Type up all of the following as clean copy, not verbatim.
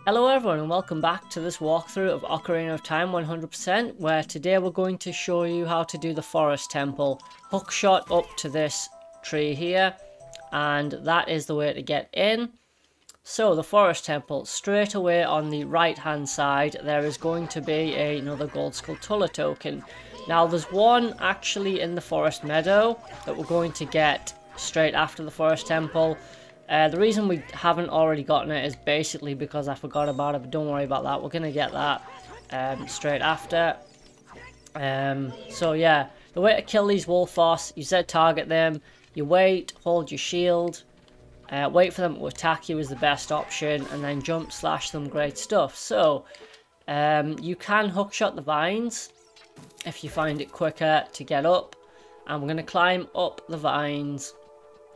Hello everyone and welcome back to this walkthrough of Ocarina of Time 100%, where today we're going to show you how to do the forest temple. Hookshot up to this tree here, and that is the way to get in. So the forest temple, straight away on the right hand side there is going to be another gold skulltula token. Now there's one actually in the forest meadow that we're going to get straight after the forest temple. The reason we haven't already gotten it is basically because I forgot about it, but don't worry about that. We're going to get that straight after. So yeah, the way to kill these Wolfos, you Z target them, you wait, hold your shield, wait for them to attack you is the best option, and then jump slash them, great stuff. So you can hookshot the vines if you find it quicker to get up, and we're going to climb up the vines.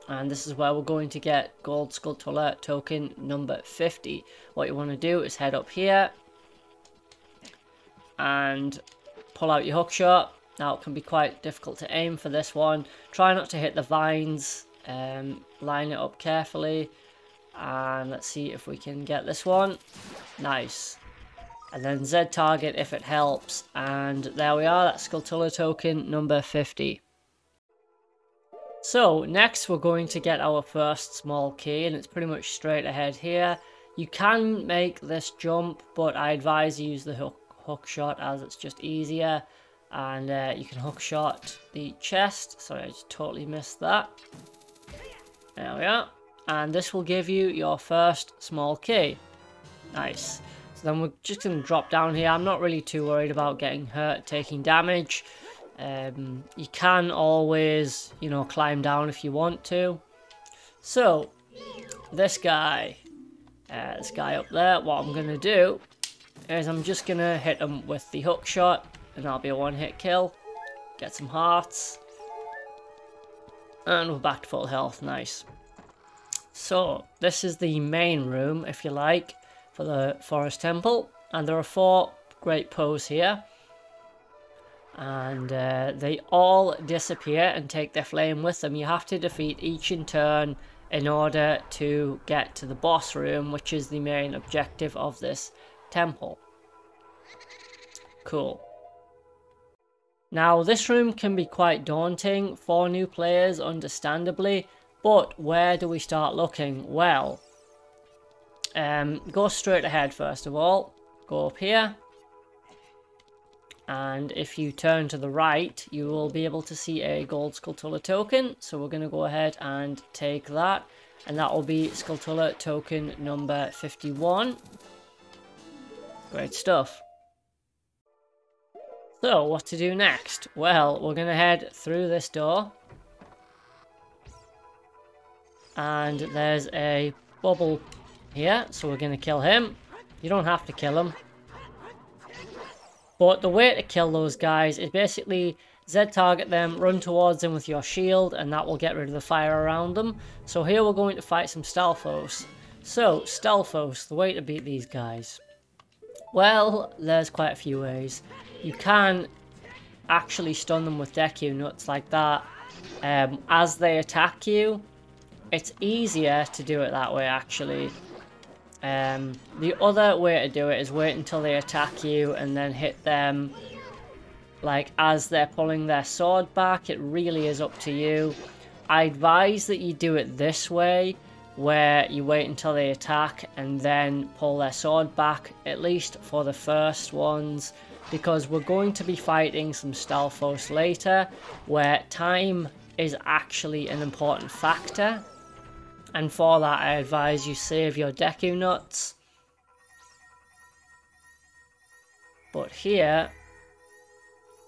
And this is where we're going to get gold skulltula token number 50. What you want to do is head up here and pull out your hookshot. Now it can be quite difficult to aim for this one. Try not to hit the vines. Line it up carefully. And let's see if we can get this one. Nice. And then Z target if it helps. And there we are. That's skulltula token number 50. So next we're going to get our first small key, and it's pretty much straight ahead here. You can make this jump, but I advise you use the hook shot as it's just easier. And you can hook shot the chest. Sorry, I just totally missed that. There we are. And this will give you your first small key. Nice. So then we're just going to drop down here. I'm not really too worried about getting hurt, taking damage. You can always, climb down if you want to. So, this guy up there, what I'm going to do is I'm just going to hit him with the hook shot, and that'll be a one-hit kill. Get some hearts. And we're back to full health, nice. So, this is the main room, if you like, for the forest temple. And there are 4 great poses here. And they all disappear and take their flame with them. You have to defeat each in turn in order to get to the boss room, which is the main objective of this temple. Cool. Now this room can be quite daunting for new players, understandably, but where do we start looking? Well, go straight ahead first of all. Go up here. And if you turn to the right, you will be able to see a gold skulltula token. So we're going to go ahead and take that. And that will be skulltula token number 51. Great stuff. So what to do next? Well, we're going to head through this door. And there's a bubble here. So we're going to kill him. You don't have to kill him. But the way to kill those guys is basically Z target them, run towards them with your shield, and that will get rid of the fire around them. So here we're going to fight some Stalfos. So, Stalfos, the way to beat these guys. Well, there's quite a few ways. You can actually stun them with Deku nuts like that. As they attack you, it's easier to do it that way actually. The other way to do it is wait until they attack you and then hit them like as they're pulling their sword back. It really is up to you. I advise that you do it this way, where you wait until they attack and then pull their sword back, at least for the first ones, because we're going to be fighting some Stalfos later where time is actually an important factor. And for that, I advise you save your Deku nuts. But here,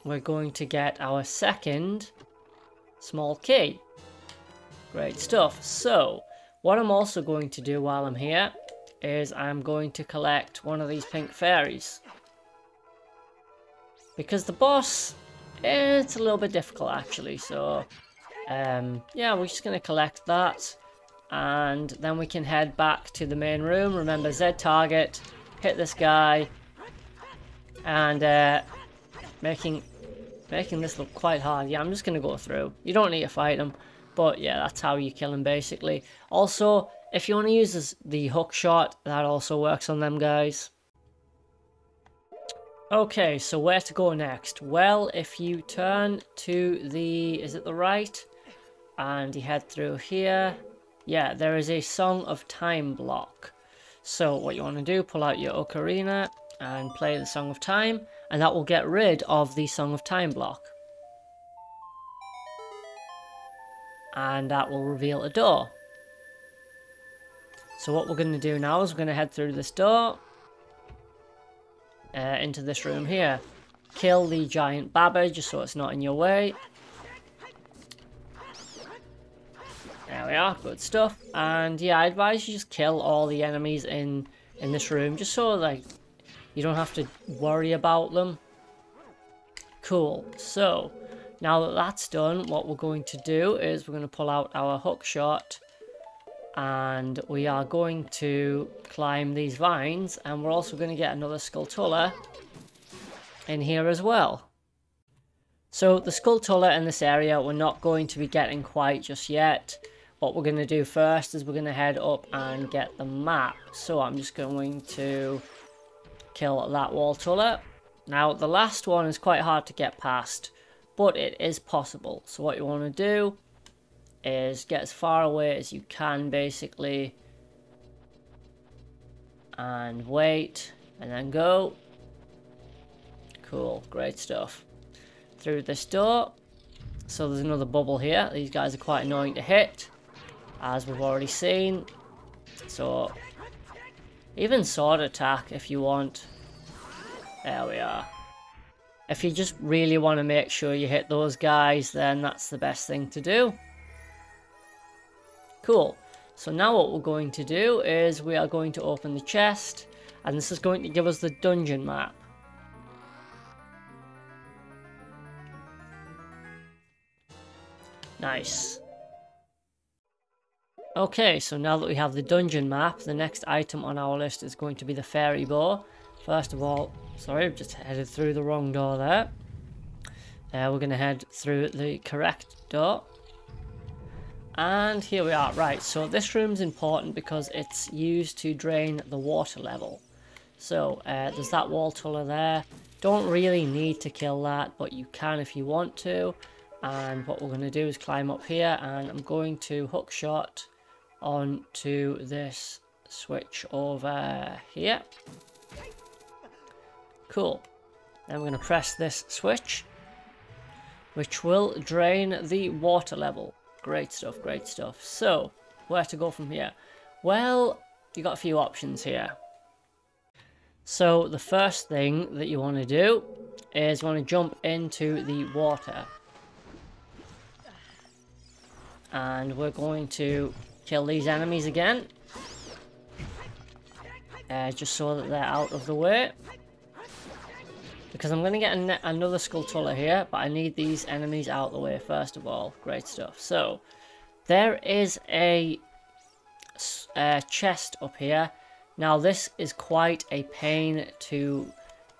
we're going to get our second small key. Great stuff. So, what I'm also going to do while I'm here is I'm going to collect one of these pink fairies. Because the boss, it's a little bit difficult actually. So, yeah, we're just going to collect that. And then we can head back to the main room. Remember, Z target, hit this guy, and making this look quite hard. Yeah, I'm just going to go through. You don't need to fight him, but yeah, that's how you kill him basically. Also, if you want to use the hook shot, that also works on them guys. Okay, so where to go next? Well, if you turn to the, is it the right? And you head through here. Yeah, there is a Song of Time block. So what you want to do, pull out your Ocarina and play the Song of Time, and that will get rid of the Song of Time block. And that will reveal a door. So what we're going to do now is we're going to head through this door into this room here. Kill the giant Baba just so it's not in your way. There we are, good stuff. And yeah, I advise you just kill all the enemies in this room just so like you don't have to worry about them. Cool. So now that that's done, what we're going to do is we're going to pull out our hook shot and we are going to climb these vines, and we're also going to get another skulltula in here as well. So the skulltula in this area we're not going to be getting quite just yet. What we're going to do first is we're going to head up and get the map. So I'm just going to kill that Waltula. Now the last one is quite hard to get past, but it is possible. So what you want to do is get as far away as you can basically, and wait, and then go. Cool, great stuff. Through this door. So there's another bubble here. These guys are quite annoying to hit, as we've already seen. So even sword attack if you want. There we are. If you just really want to make sure you hit those guys, then that's the best thing to do. Cool. So now what we're going to do is we are going to open the chest, and this is going to give us the dungeon map. Nice. Okay, so now that we have the dungeon map, the next item on our list is going to be the fairy bow. First of all, sorry, I've just headed through the wrong door there. We're going to head through the correct door. And here we are. Right, so this room's important because it's used to drain the water level. So there's that Waltula there. Don't really need to kill that, but you can if you want to. And what we're going to do is climb up here, and I'm going to hook shot onto this switch over here. Cool. Then we're going to press this switch, which will drain the water level. Great stuff, great stuff. So, where to go from here? Well, you got a few options here. So, the first thing that you want to do is you want to jump into the water. And we're going to kill these enemies again. Just so that they're out of the way. Because I'm going to get another skulltula here, but I need these enemies out of the way first of all. Great stuff. So, there is a chest up here. Now, this is quite a pain to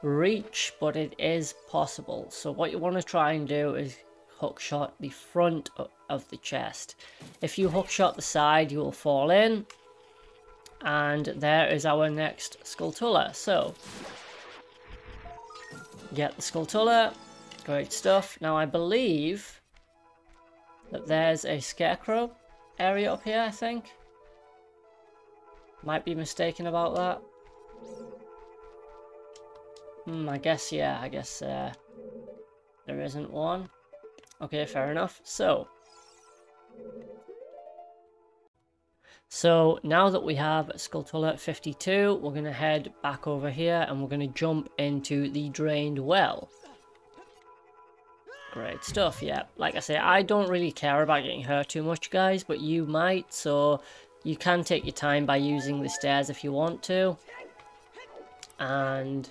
reach, but it is possible. So, what you want to try and do is hookshot the front of the chest. If you hookshot the side, you will fall in. And there is our next skulltula. So, get the skulltula. Great stuff. Now I believe that there's a scarecrow area up here, I think. Might be mistaken about that. I guess, yeah, I guess there isn't one. Okay, fair enough. So now that we have skulltula 52, we're going to head back over here and we're going to jump into the drained well. Great stuff, yeah. Like I say, I don't really care about getting hurt too much, guys, but you might, so you can take your time by using the stairs if you want to. And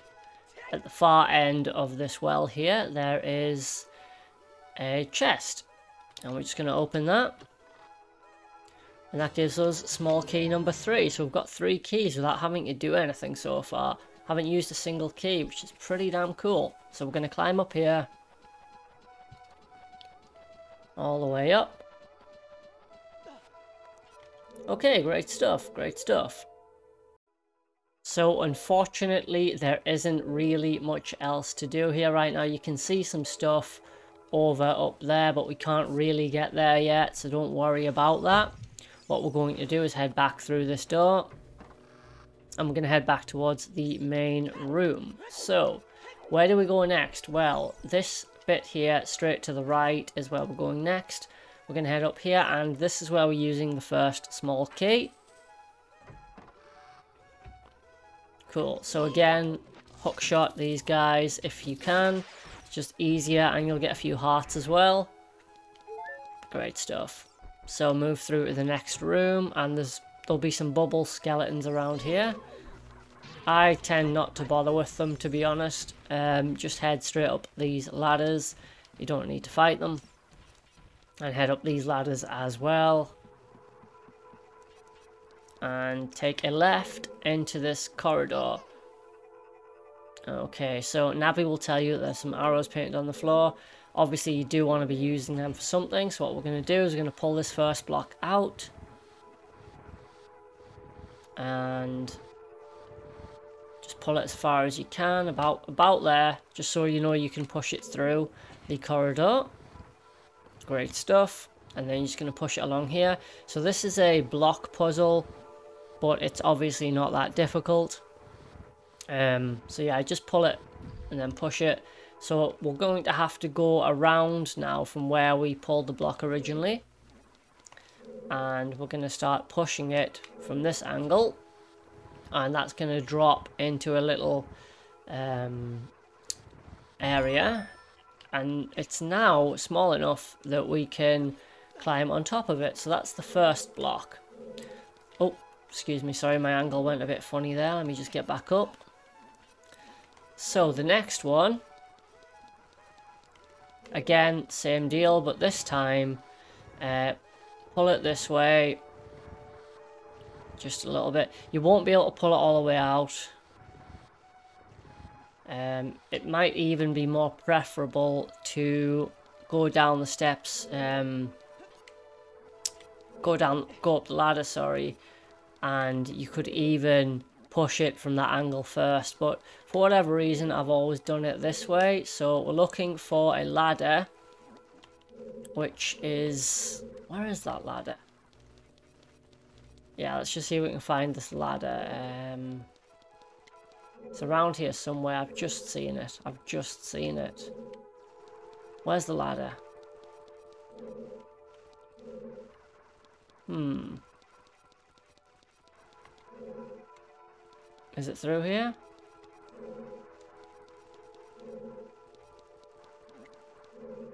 at the far end of this well here, there is a chest. And we're just going to open that. And that gives us small key number 3. So we've got 3 keys without having to do anything so far. Haven't used a single key, which is pretty damn cool. So we're going to climb up here. All the way up. Okay, great stuff, great stuff. So unfortunately, there isn't really much else to do here right now. You can see some stuff over up there, but we can't really get there yet, so don't worry about that. What we're going to do is head back through this door, and we're going to head back towards the main room. So, where do we go next? Well, this bit here, straight to the right, is where we're going next. We're going to head up here, and this is where we're using the first small key. Cool. So again, hookshot these guys if you can. It's just easier, and you'll get a few hearts as well. Great stuff. So move through to the next room, and there'll be some bubble skeletons around here. I tend not to bother with them, to be honest. Just head straight up these ladders. You don't need to fight them. And head up these ladders as well. And take a left into this corridor. Okay, so Navi will tell you that there's some arrows painted on the floor. Obviously, you do want to be using them for something. So what we're going to do is we're going to pull this first block out. And just pull it as far as you can, about there. Just so you know you can push it through the corridor. Great stuff. And then you're just going to push it along here. So this is a block puzzle, but it's obviously not that difficult. So yeah, just pull it and then push it. So we're going to have to go around now from where we pulled the block originally. And we're going to start pushing it from this angle. And that's going to drop into a little area. And it's now small enough that we can climb on top of it. So that's the first block. Oh, excuse me, sorry, my angle went a bit funny there. Let me just get back up. So the next one, again, same deal, but this time, pull it this way, just a little bit. You won't be able to pull it all the way out. It might even be more preferable to go down the steps, go up the ladder, sorry, and you could even push it from that angle first, but for whatever reason I've always done it this way. So we're looking for a ladder, which is, where is that ladder? Yeah, let's just see if we can find this ladder. It's around here somewhere. I've just seen it. Where's the ladder? Is it through here?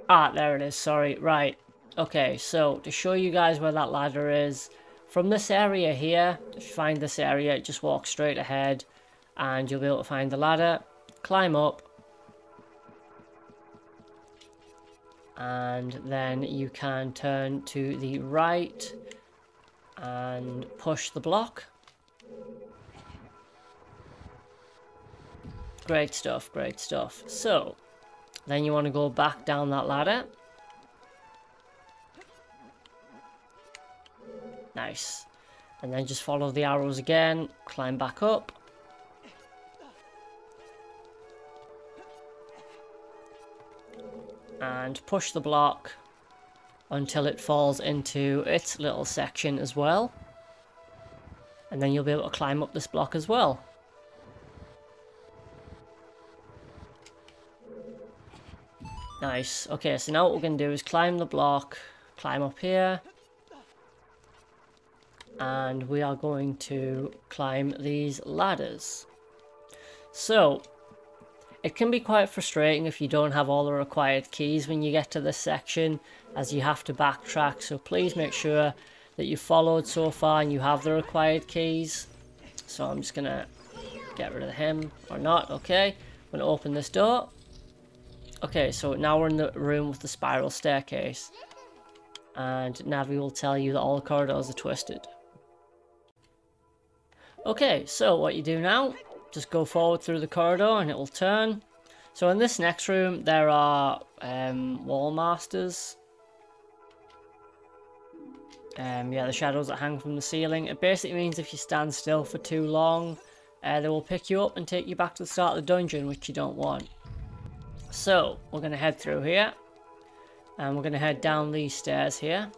Ah, there it is, sorry. Right. Okay, so to show you guys where that ladder is, from this area here, if you find this area, just walk straight ahead and you'll be able to find the ladder. Climb up. And then you can turn to the right and push the block. Great stuff, great stuff. So, then you want to go back down that ladder. Nice. And then just follow the arrows again, climb back up. And push the block until it falls into its little section as well. And then you'll be able to climb up this block as well. Nice. Okay, so now what we're going to do is climb the block, climb up here. And we are going to climb these ladders. So, it can be quite frustrating if you don't have all the required keys when you get to this section, as you have to backtrack. So please make sure that you've followed so far and you have the required keys. So I'm just going to get rid of him, or not, okay. I'm going to open this door. Okay, so now we're in the room with the spiral staircase. And Navi will tell you that all the corridors are twisted. Okay, so what you do now, just go forward through the corridor and it will turn. So in this next room, there are wall masters. Yeah, the shadows that hang from the ceiling. It basically means if you stand still for too long, they will pick you up and take you back to the start of the dungeon, which you don't want. So, we're going to head through here. And we're going to head down these stairs here.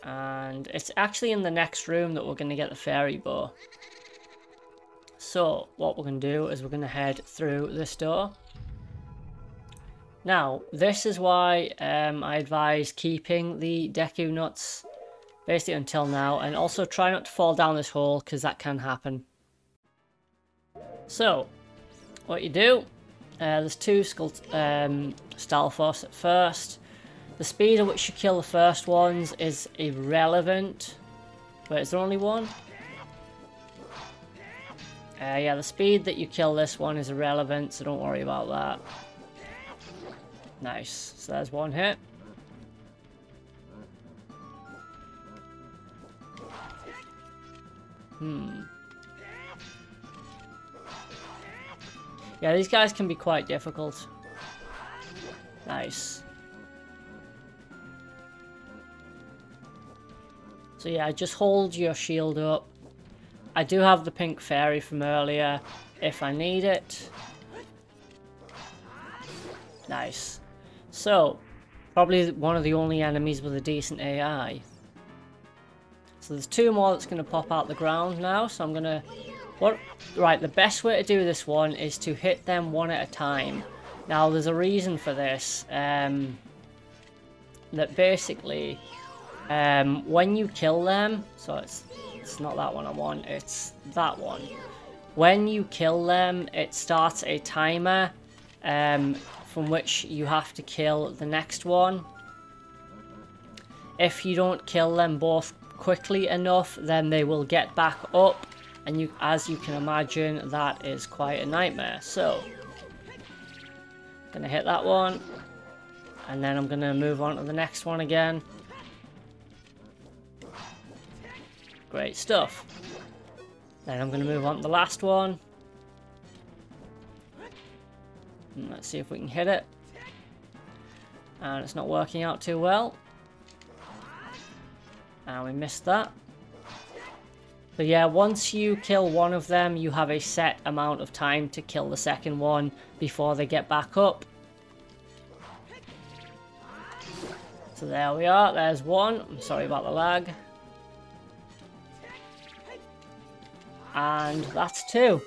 And it's actually in the next room that we're going to get the fairy bow. So, what we're going to do is we're going to head through this door. Now, this is why I advise keeping the Deku nuts basically until now. And also try not to fall down this hole, because that can happen. So, what you do, there's two Stalfos at first. The speed at which you kill the first ones is irrelevant. Wait, is there only one? Yeah, the speed that you kill this one is irrelevant, so don't worry about that. Nice. So there's one hit. Yeah, these guys can be quite difficult. Nice. So yeah, just hold your shield up. I do have the pink fairy from earlier if I need it. Nice. So, probably one of the only enemies with a decent AI. So there's two more that's going to pop out the ground now. So I'm going to... Right, the best way to do this one is to hit them one at a time. Now, there's a reason for this. That basically... when you kill them, so it's not that one I want, it's that one. When you kill them, it starts a timer from which you have to kill the next one. If you don't kill them both quickly enough, then they will get back up, and as you can imagine, that is quite a nightmare. So, gonna hit that one, and then I'm gonna move on to the next one again. Great stuff. Then I'm going to move on to the last one. And let's see if we can hit it. And it's not working out too well. And we missed that. But yeah, once you kill one of them, you have a set amount of time to kill the second one before they get back up. So there we are. There's one. I'm sorry about the lag. And that's two.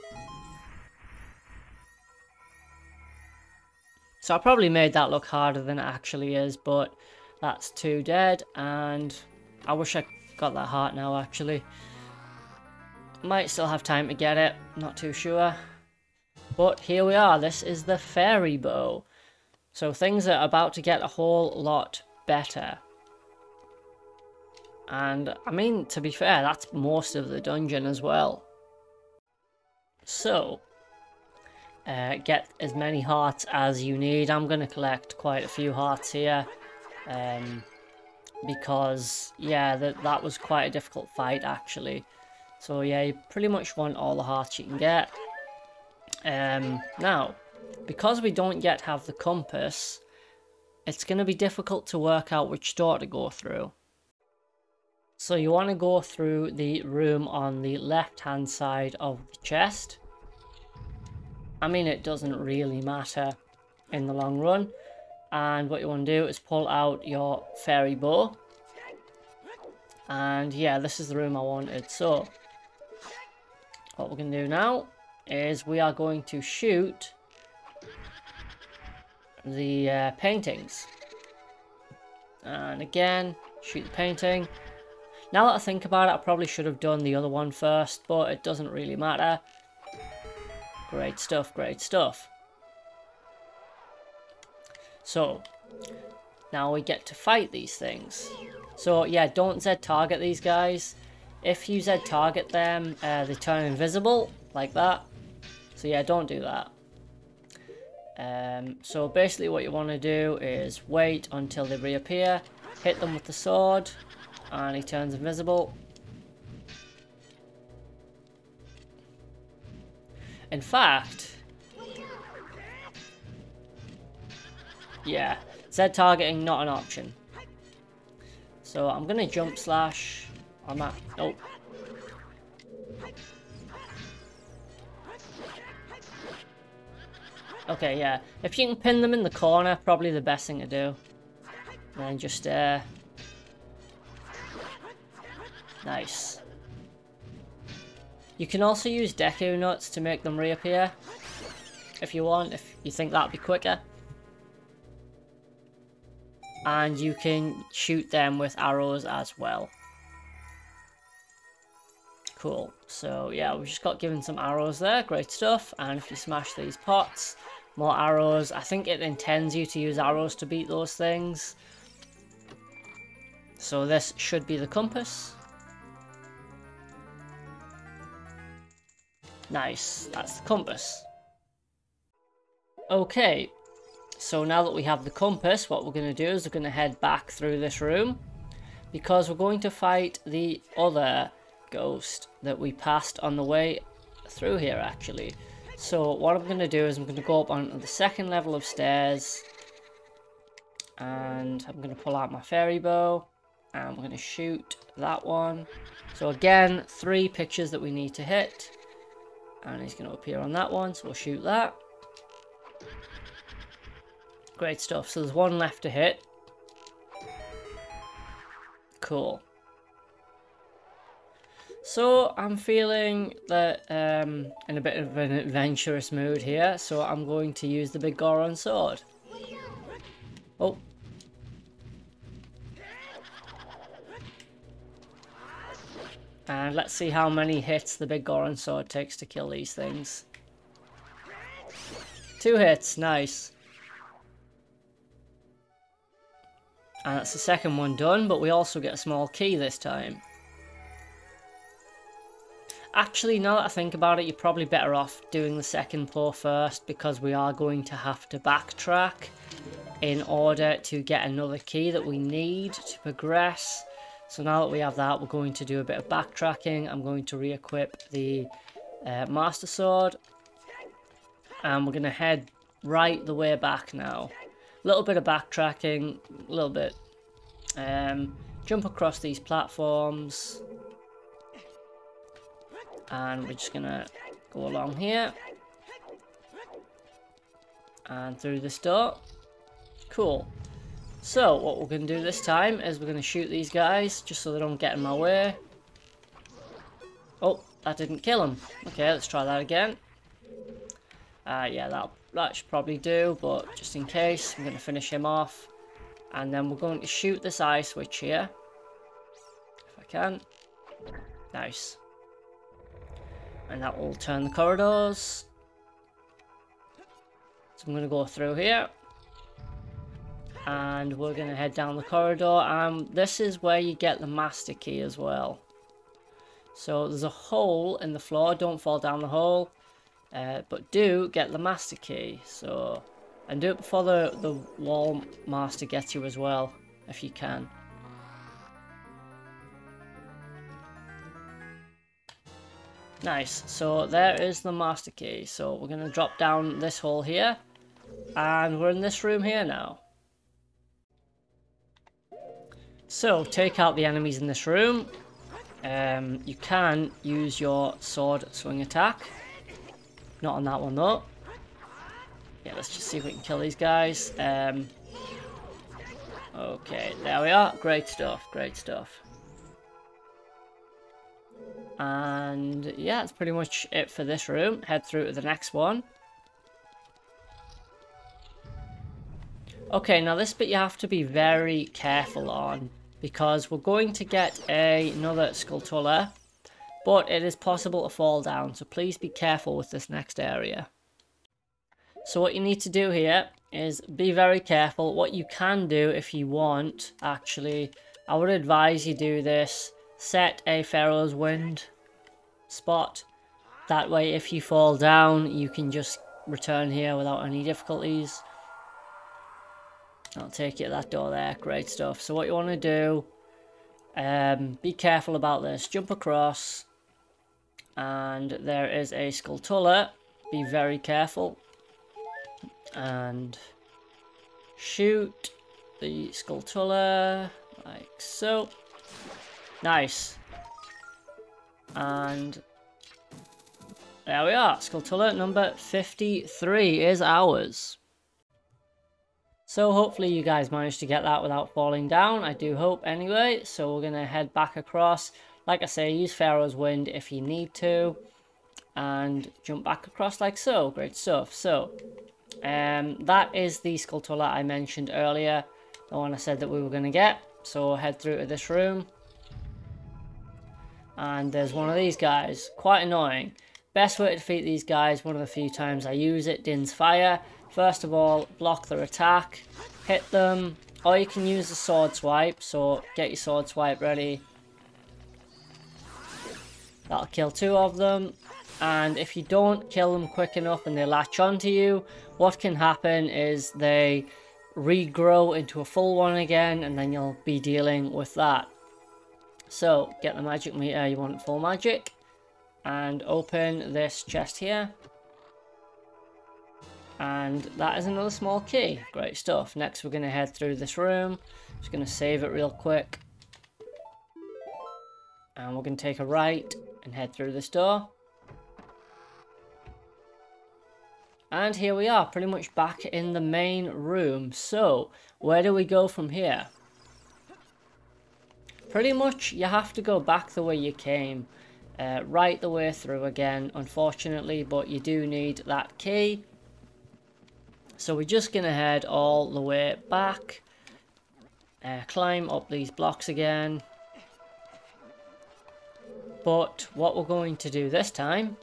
So I probably made that look harder than it actually is, but that's two dead, and I wish I got that heart now actually. Might still have time to get it, not too sure. But here we are, this is the fairy bow. So things are about to get a whole lot better. And I mean, to be fair, that's most of the dungeon as well. So, get as many hearts as you need. I'm going to collect quite a few hearts here. Because, yeah, that was quite a difficult fight, actually. So, yeah, you pretty much want all the hearts you can get. Now, because we don't yet have the compass, it's going to be difficult to work out which door to go through. So you want to go through the room on the left-hand side of the chest. I mean, it doesn't really matter in the long run. And what you want to do is pull out your fairy bow. And yeah, this is the room I wanted. So, what we're going to do now is we are going to shoot the paintings. And again, shoot the painting. Now that I think about it, I probably should have done the other one first, but it doesn't really matter. Great stuff, great stuff. So, now we get to fight these things. So yeah, don't Z-target these guys. If you Z-target them, they turn invisible, like that. So yeah, don't do that. So basically what you want to do is wait until they reappear, hit them with the sword, and he turns invisible. In fact, yeah, Z-targeting not an option. So I'm gonna jump slash on that. Oh. Okay, yeah. If you can pin them in the corner, probably the best thing to do. And then just nice. You can also use Deku nuts to make them reappear. If you want, if you think that'd be quicker. And you can shoot them with arrows as well. Cool. So yeah, we just got given some arrows there. Great stuff. And if you smash these pots, more arrows. I think it intends you to use arrows to beat those things. So this should be the compass. Nice. That's the compass. Okay. So now that we have the compass, what we're going to do is we're going to head back through this room. Because we're going to fight the other ghost that we passed on the way through here, actually. So what I'm going to do is I'm going to go up on the second level of stairs. And I'm going to pull out my fairy bow. And we're going to shoot that one. So again, 3 pictures that we need to hit. And he's going to appear on that one, so we'll shoot that. Great stuff. So there's 1 left to hit. Cool. So I'm feeling that in a bit of an adventurous mood here. So I'm going to use the big Goron sword. Oh. And let's see how many hits the big Goron sword takes to kill these things. 2 hits, nice. And that's the second one done, but we also get a small key this time. Actually, now that I think about it, you're probably better off doing the second pour first, because we are going to have to backtrack in order to get another key that we need to progress. So now that we have that, we're going to do a bit of backtracking. I'm going to re-equip the Master Sword. And we're going to head right the way back now. A little bit of backtracking, a little bit. Jump across these platforms. And we're just going to go along here. And through this door. Cool. So, what we're going to do this time is we're going to shoot these guys, just so they don't get in my way. Oh, that didn't kill him. Okay, let's try that again. Yeah, that should probably do, but just in case, I'm going to finish him off. And then we're going to shoot this eye switch here. If I can. Nice. And that will turn the corridors. So I'm going to go through here. And we're going to head down the corridor, and this is where you get the master key as well. So there's a hole in the floor, don't fall down the hole, but do get the master key. So, and do it before the wall master gets you as well, if you can. Nice, so there is the master key. So we're going to drop down this hole here, and we're in this room here now. So, take out the enemies in this room. You can use your sword swing attack. Not on that one though. Yeah, let's just see if we can kill these guys. Okay, there we are. Great stuff, great stuff. And yeah, that's pretty much it for this room. Head through to the next one. Okay, now this bit you have to be very careful on, because we're going to get another skulltula, but it is possible to fall down, so please be careful with this next area. So what you need to do here is be very careful. What you can do if you want, actually, I would advise you do this. Set a Pharaoh's Wind spot. That way if you fall down, you can just return here without any difficulties. I'll take you to that door there. Great stuff. So what you want to do, be careful about this. Jump across, and there is a skulltula. Be very careful. And shoot the skulltula. like so. Nice. And there we are. Skulltula number 53 is ours. So hopefully you guys managed to get that without falling down. I do hope anyway. So we're going to head back across. Like I say, use Pharaoh's Wind if you need to. And jump back across like so. Great stuff. So that is the skulltula I mentioned earlier. The one I said that we were going to get. So we'll head through to this room. And there's one of these guys. Quite annoying. Best way to defeat these guys, one of the few times I use it, Din's Fire. First of all, block their attack, hit them, or you can use the sword swipe, so get your sword swipe ready. That'll kill 2 of them, and if you don't kill them quick enough and they latch onto you, what can happen is they regrow into a full one again, and then you'll be dealing with that. So, get the magic meter, you want full magic, and open this chest here. And that is another small key. Great stuff. Next we're going to head through this room. Just going to save it real quick. And we're going to take a right and head through this door. And here we are, pretty much back in the main room. So, where do we go from here? Pretty much you have to go back the way you came. Right the way through again, unfortunately, but you do need that key. So we're just going to head all the way back, climb up these blocks again. But what we're going to do this time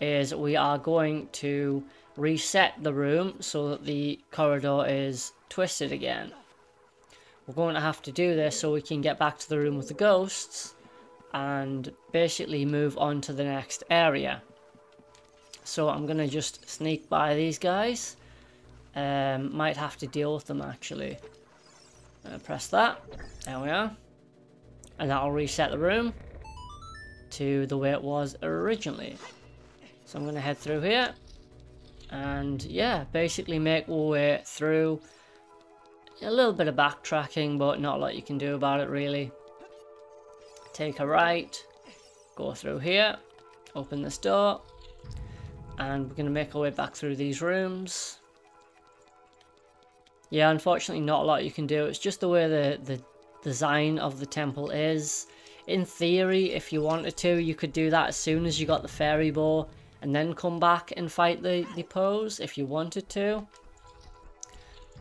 is we are going to reset the room so that the corridor is twisted again. We're going to have to do this so we can get back to the room with the ghosts and basically move on to the next area. So I'm going to just sneak by these guys. Might have to deal with them actually. Press that. There we are. And that'll reset the room to the way it was originally. So I'm going to head through here. And yeah, basically make our way through. A little bit of backtracking, but not a lot you can do about it really. Take a right. Go through here. Open this door. And we're going to make our way back through these rooms. Yeah, unfortunately not a lot you can do. It's just the way the design of the temple is. In theory, if you wanted to, you could do that as soon as you got the fairy bow. And then come back and fight the pose if you wanted to.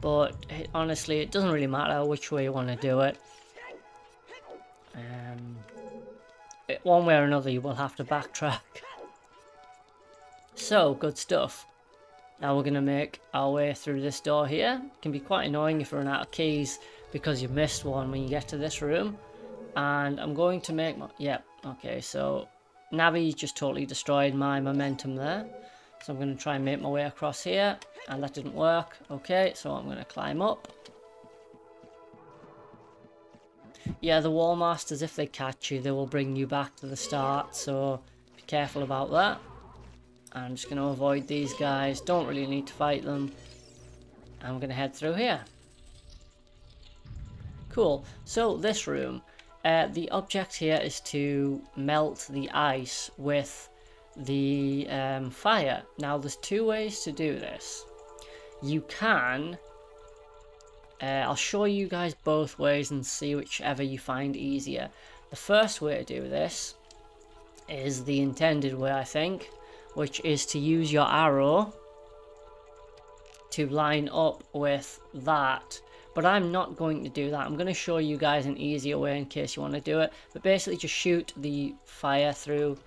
But honestly, it doesn't really matter which way you want to do it. One way or another, you will have to backtrack. So, good stuff. Now we're going to make our way through this door here. It can be quite annoying if you run out of keys because you missed one when you get to this room. And I'm going to make my... Yep, okay, so Navi just totally destroyed my momentum there. So I'm going to try and make my way across here. And that didn't work. Okay, so I'm going to climb up. Yeah, the wall masters, if they catch you, they will bring you back to the start. So be careful about that. I'm just going to avoid these guys. Don't really need to fight them. I'm going to head through here. Cool. So this room. The object here is to melt the ice with the fire. Now there's 2 ways to do this. You can... I'll show you guys both ways and see whichever you find easier. The first way to do this is the intended way, I think, which is to use your arrow to line up with that. But I'm not going to do that. I'm going to show you guys an easier way in case you want to do it. But basically just shoot the fire through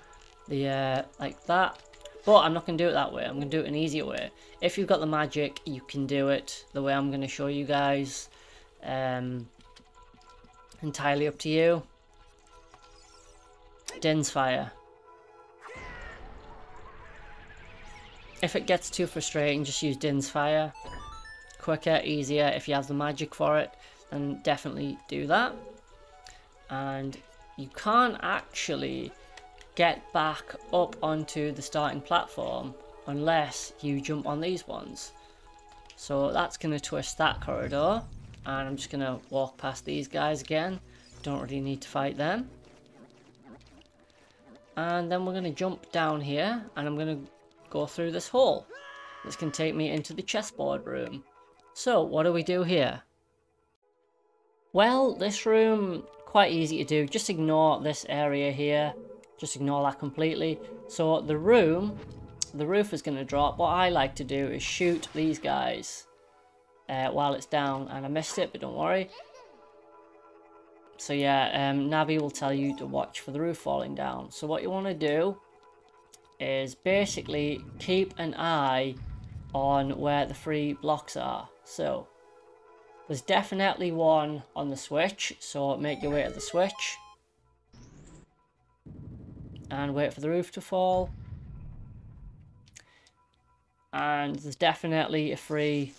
the like that. But I'm not going to do it that way. I'm going to do it an easier way. If you've got the magic, you can do it the way I'm going to show you guys. Entirely up to you. Din's Fire. If it gets too frustrating, just use Din's Fire. Quicker, easier. If you have the magic for it, then definitely do that. And you can't actually get back up onto the starting platform unless you jump on these ones. So that's going to twist that corridor. And I'm just going to walk past these guys again. Don't really need to fight them. And then we're going to jump down here. And I'm going to go through this hole. This can take me into the chessboard room. So, what do we do here? Well, this room, quite easy to do. Just ignore this area here. Just ignore that completely. So, the roof is going to drop. What I like to do is shoot these guys while it's down. And I missed it, but don't worry. So yeah, Navi will tell you to watch for the roof falling down. So what you want to do is basically keep an eye on where the 3 blocks are. So there's definitely one on the switch, so make your way to the switch and wait for the roof to fall. And there's definitely a free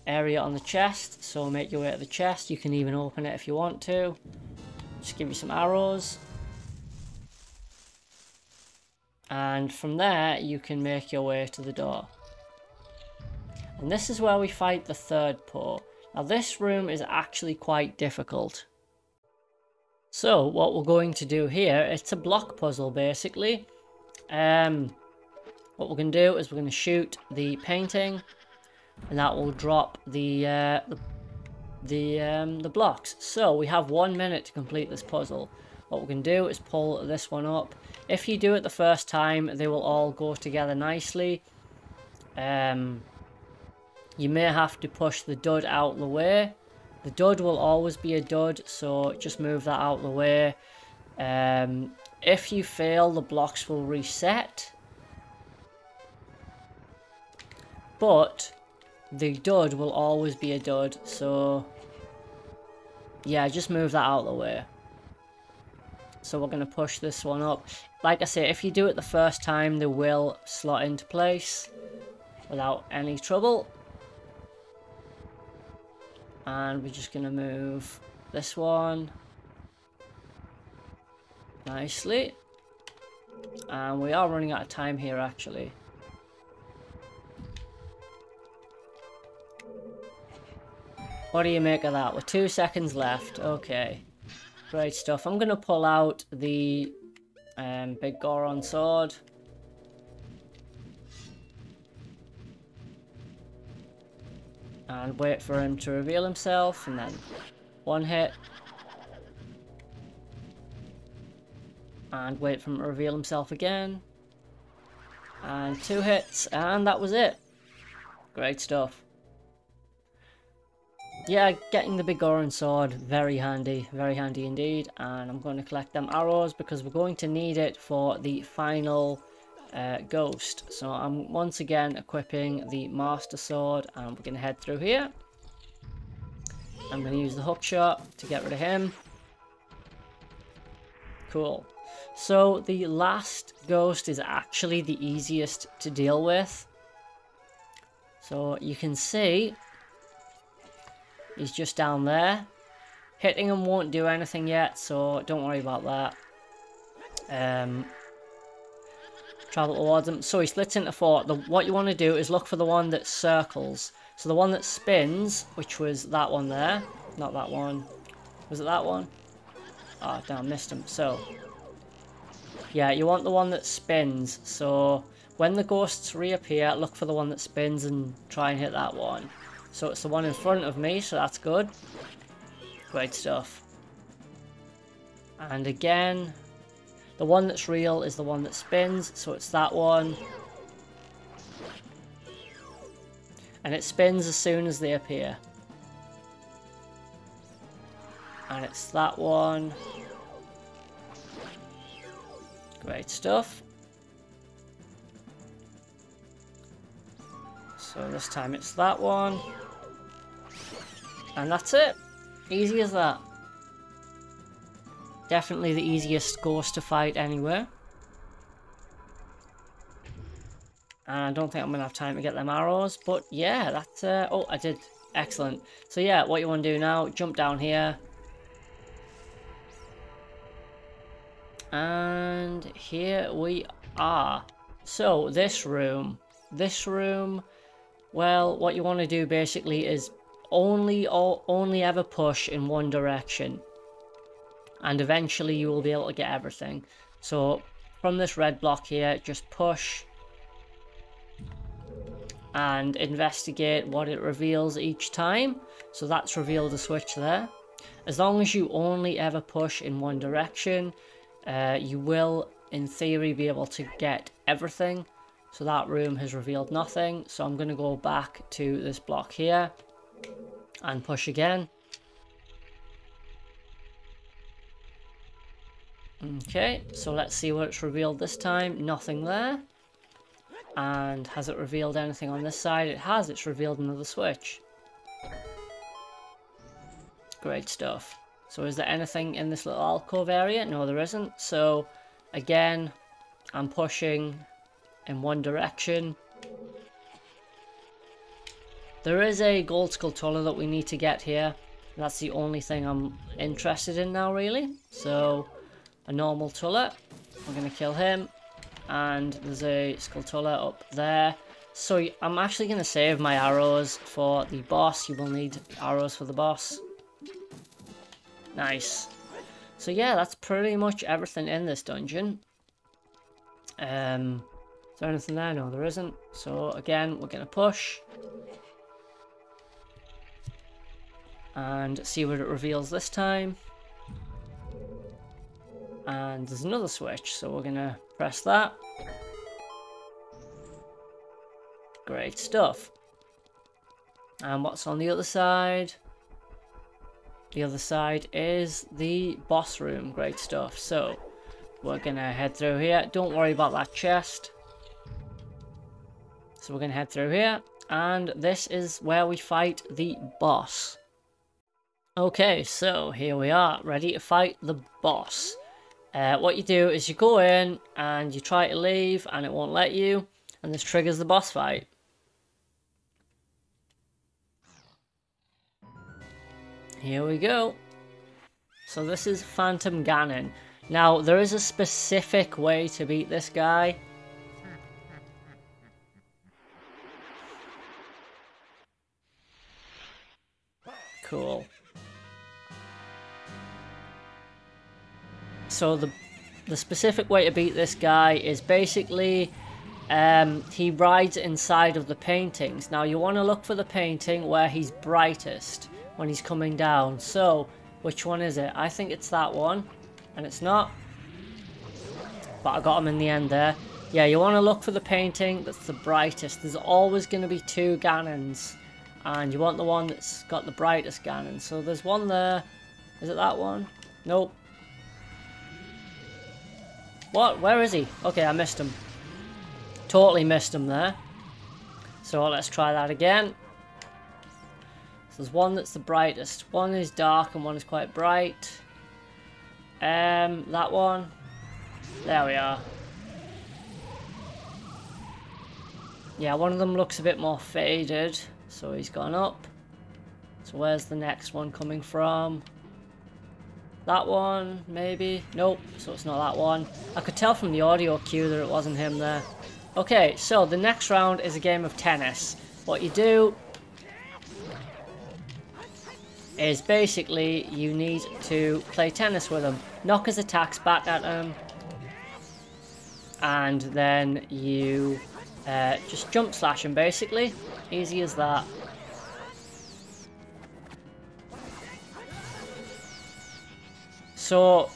area on the chest, so make your way to the chest. You can even open it if you want to. Just give you some arrows, and from there you can make your way to the door. And this is where we fight the 3rd paw. Now this room is actually quite difficult. So what we're going to do here, it's a block puzzle basically. What we're going to do is we're going to shoot the painting, and that will drop the blocks. So we have 1 minute to complete this puzzle. What we can do is pull this one up. If you do it the first time, they will all go together nicely. You may have to push the dud out of the way. The dud will always be a dud, so just move that out of the way. If you fail, the blocks will reset. But the dud will always be a dud, so yeah, just move that out of the way. So we're going to push this one up. Like I say, if you do it the first time, they will slot into place without any trouble. And we're just going to move this one nicely. And we are running out of time here actually. What do you make of that? With 2 seconds left. Okay. Great stuff. I'm going to pull out the big Goron sword. And wait for him to reveal himself. And then 1 hit. And wait for him to reveal himself again. And 2 hits. And that was it. Great stuff. Yeah, getting the big Goron sword, very handy indeed. And I'm going to collect them arrows because we're going to need it for the final ghost. So I'm once again equipping the master sword, and we're going to head through here. I'm going to use the hook shot to get rid of him. Cool. So the last ghost is actually the easiest to deal with. So you can see he's just down there. Hitting him won't do anything yet, so don't worry about that. Travel towards him. So he splits into 4. What you want to do is look for the one that circles. So the one that spins, which was that one there. Not that one. Was it that one? Oh, damn, missed him. So, yeah, you want the one that spins. So when the ghosts reappear, look for the one that spins and try and hit that one. So it's the one in front of me, so that's good. Great stuff. And again, the one that's real is the one that spins, so it's that one. And it spins as soon as they appear. And it's that one. Great stuff. So this time it's that one. And that's it. Easy as that. Definitely the easiest ghost to fight anywhere. And I don't think I'm going to have time to get them arrows. But yeah, that's... oh, I did. Excellent. So yeah, what you want to do now, jump down here. And here we are. So this room. Well, what you want to do basically is only ever push in one direction, and eventually you will be able to get everything. So from this red block here, just push and investigate what it reveals each time. So that's revealed a switch there. As long as you only ever push in one direction, you will in theory be able to get everything. So that room has revealed nothing, so I'm going to go back to this block here and push again. Okay, so let's see what it's revealed this time. Nothing there. And has it revealed anything on this side? It has. It's revealed another switch. Great stuff. So is there anything in this little alcove area? No, there isn't. So again, I'm pushing in one direction. There is a gold skulltula that we need to get here. That's the only thing I'm interested in now, really. So a normal tulla, we're going to kill him. And there's a skulltula up there. So I'm actually going to save my arrows for the boss. You will need arrows for the boss. Nice. So yeah, that's pretty much everything in this dungeon. Is there anything there? No, there isn't. So again, we're going to push. And see what it reveals this time. And there's another switch, so we're going to press that. Great stuff. And what's on the other side? The other side is the boss room. Great stuff. So we're going to head through here. Don't worry about that chest. So we're going to head through here. And this is where we fight the boss. Okay, so here we are, ready to fight the boss. What you do is you go in and you try to leave and it won't let you, and this triggers the boss fight. Here we go. So this is Phantom Ganon. Now there is a specific way to beat this guy. Cool. So the specific way to beat this guy is basically he rides inside of the paintings. Now you want to look for the painting where he's brightest when he's coming down. So which one is it? I think it's that one, and it's not. But I got him in the end there. Yeah, you want to look for the painting that's the brightest. There's always going to be two Ganons, and you want the one that's got the brightest Ganon. So there's one there. Is it that one? Nope. What? Where is he? Okay, I missed him. Totally missed him there. So let's try that again. So there's one that's the brightest. One is dark and one is quite bright. That one. There we are. Yeah, one of them looks a bit more faded. So he's gone up. So where's the next one coming from? That one, maybe? Nope, so it's not that one. I could tell from the audio cue that it wasn't him there. Okay, so the next round is a game of tennis. What you do is basically you need to play tennis with him. Knock his attacks back at him. And then you just jump slash him, basically. Easy as that. So,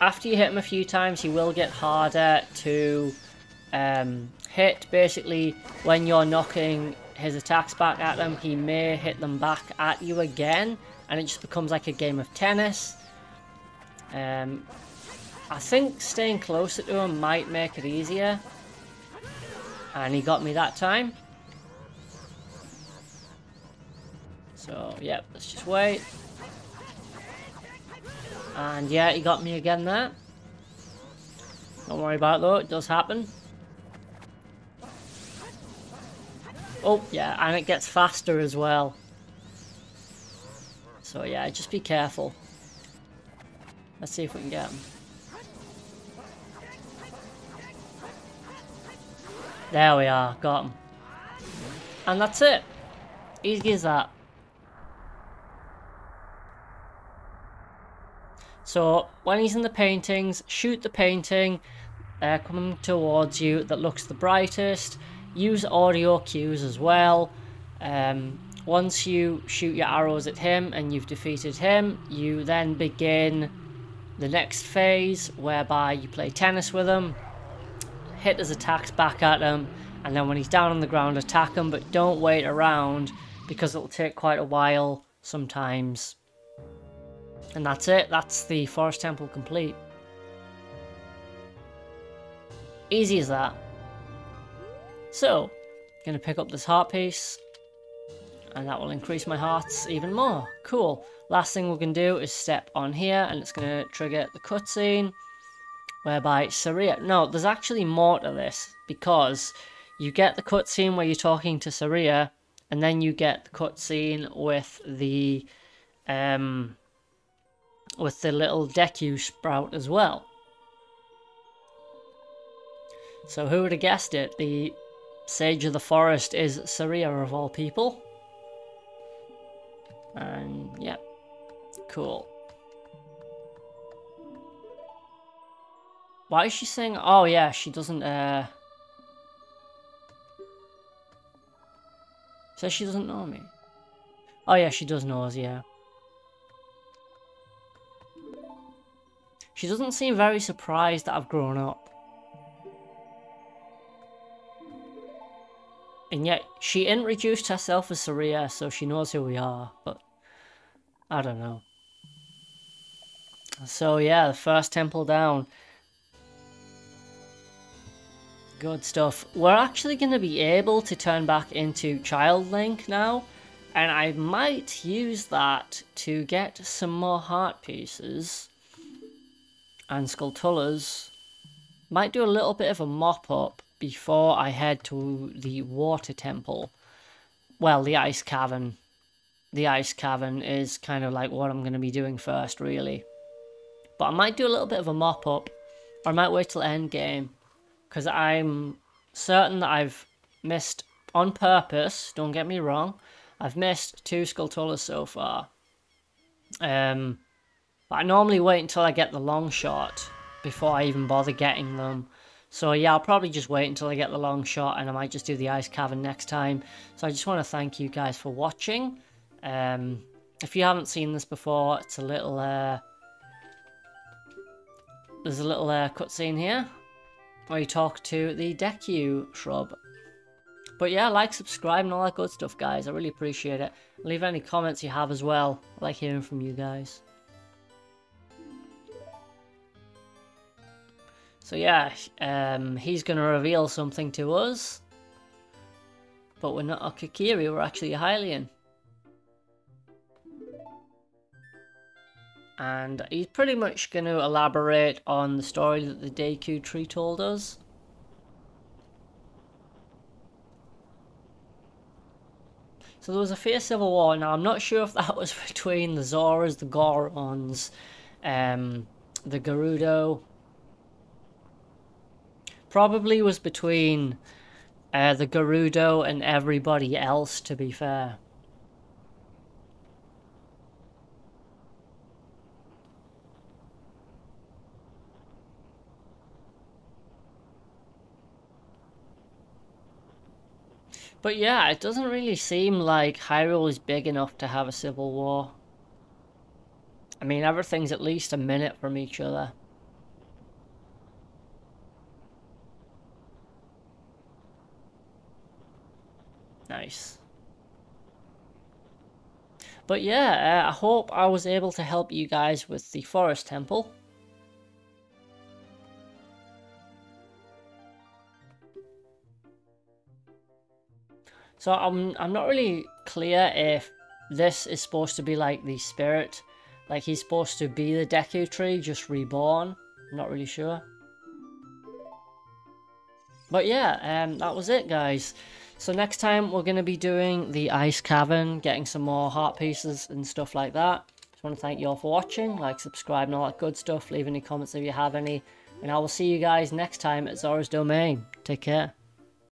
after you hit him a few times, he will get harder to hit. Basically, when you're knocking his attacks back at him, he may hit them back at you again, and it just becomes like a game of tennis. I think staying closer to him might make it easier. And he got me that time. So, yep, let's just wait. And yeah, he got me again there. Don't worry about it though, it does happen. Oh, yeah, and it gets faster as well. So yeah, just be careful. Let's see if we can get him. There we are, got him. And that's it. Easy as that. So when he's in the paintings, shoot the painting coming towards you that looks the brightest. Use audio cues as well. Once you shoot your arrows at him and you've defeated him, you then begin the next phase whereby you play tennis with him, hit his attacks back at him, and then when he's down on the ground, attack him, but don't wait around because it'll take quite a while sometimes. And that's it. That's the forest temple complete. Easy as that. So, gonna pick up this heart piece, and that will increase my hearts even more. Cool. Last thing we're gonna do is step on here, and it's gonna trigger the cutscene, whereby Saria... No, there's actually more to this, because you get the cutscene where you're talking to Saria, and then you get the cutscene with the little Deku sprout as well. So who would have guessed it? The Sage of the Forest is Saria of all people. And yeah, cool. Why is she saying... Oh yeah, she doesn't... Says she doesn't know me. Oh yeah, she does know us, yeah. She doesn't seem very surprised that I've grown up. And yet, she introduced herself as Saria, so she knows who we are, but I don't know. So yeah, the first temple down. Good stuff. We're actually going to be able to turn back into Child Link now, and I might use that to get some more heart pieces and skulltulas. Might do a little bit of a mop-up before I head to the water temple. Well, the ice cavern. The ice cavern is kind of like what I'm going to be doing first, really. But I might do a little bit of a mop-up, or I might wait till end game, because I'm certain that I've missed, on purpose, don't get me wrong, I've missed 2 skulltulas so far. But I normally wait until I get the long shot before I even bother getting them. So yeah, I'll probably just wait until I get the long shot, and I might just do the ice cavern next time. So I just want to thank you guys for watching. If you haven't seen this before, it's a little there's a little cutscene here where you talk to the Deku shrub. But yeah, like, subscribe and all that good stuff, guys. I really appreciate it. Leave any comments you have as well. I like hearing from you guys. So yeah, he's going to reveal something to us. But we're not a Kokiri, we're actually a Hylian. And he's pretty much going to elaborate on the story that the Deku tree told us. So there was a fierce civil war. Now I'm not sure if that was between the Zoras, the Gorons, the Gerudo. Probably was between the Gerudo and everybody else, to be fair. But yeah, it doesn't really seem like Hyrule is big enough to have a civil war. I mean, everything's at least a minute from each other. Nice. But yeah, I hope I was able to help you guys with the forest temple. So I'm not really clear if this is supposed to be like the spirit, like he's supposed to be the Deku tree just reborn. I'm not really sure. But yeah, that was it, guys. So next time we're going to be doing the ice cavern, getting some more heart pieces and stuff like that. Just want to thank you all for watching, like, subscribe and all that good stuff. Leave any comments if you have any. And I will see you guys next time at Zora's Domain. Take care.